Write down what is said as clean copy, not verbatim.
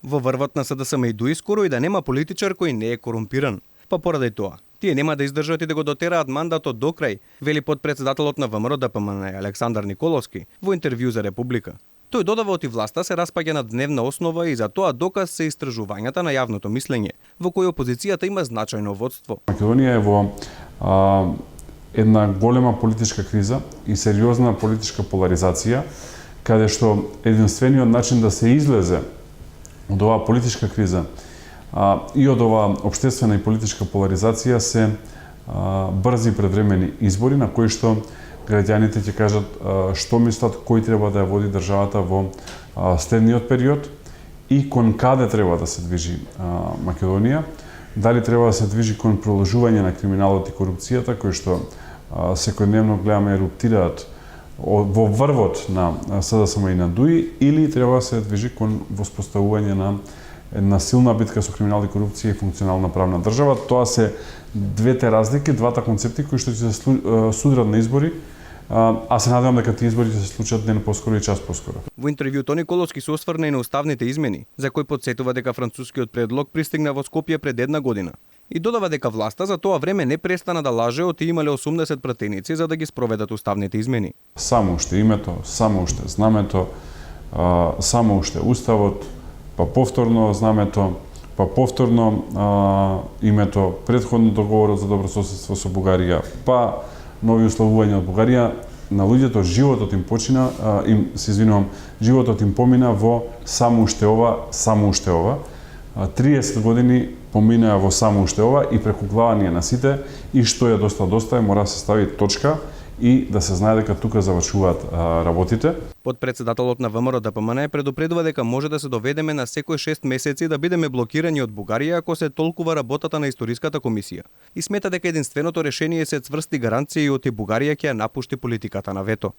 Во врвот на СДСМ и ДУИ скоро и да нема политичар кој не е корумпиран. Па поради тоа, тие нема да издржат и да го дотераат мандатот до крај, вели потпредседателот на ВМРО ДПМН Александар Николовски во интервју за Република. Тој додава оти власта се распаѓа на дневна основа и за тоа доказ се истражувањата на јавното мислење, во кој опозицијата има значајно водство. Македонија е во една голема политичка криза и сериозна политичка поларизација, каде што единствениот начин да се излезе од оваа политичка криза и од оваа општествена и политичка поларизација се брзи предвремени избори на кои што граѓаните ќе кажат што мислат кој треба да ја води државата во следниот период и кон каде треба да се движи Македонија. Дали треба да се движи кон продолжување на криминалот и корупцијата кои што секојдневно гледаме еруптираат во врвот на СДСМ и на ДУИ, или треба да се движи кон воспоставување на една силна битка со криминал и корупција и функционална правна држава. Тоа се двете разлики, двата концепти кои што ќе се судрат на избори, а се надевам дека тие избори ќе се случат ден поскоро и час поскоро. Во интервјуто Николовски се осврна и на уставните измени, за кои потсетува дека францускиот предлог пристигна во Скопје пред 1 година. И додава дека власта за тоа време не престана да лаже оти имале 80 пратеници за да ги спроведат уставните измени. Само уште името, само уште знамето, само уште уставот, па повторно знамето, па повторно името, претходно договорот за добрососедство со Бугарија, па нови условувања од Бугарија. На луѓето животот им почина, животот им помина во само уште ова, само уште ова. 30 години поминаа во само уште ова и преку глава ни на сите, и што е доста мора да се стави точка и да се знае дека тука завршуваат работите. Потпредседателот на ВМРО ДПМН предупредува дека може да се доведеме на секој 6 месеци да бидеме блокирани од Бугарија ако се толкува работата на историската комисија. И смета дека единственото решение се цврсти гаранции оти Бугарија ќе ја напушти политиката на вето.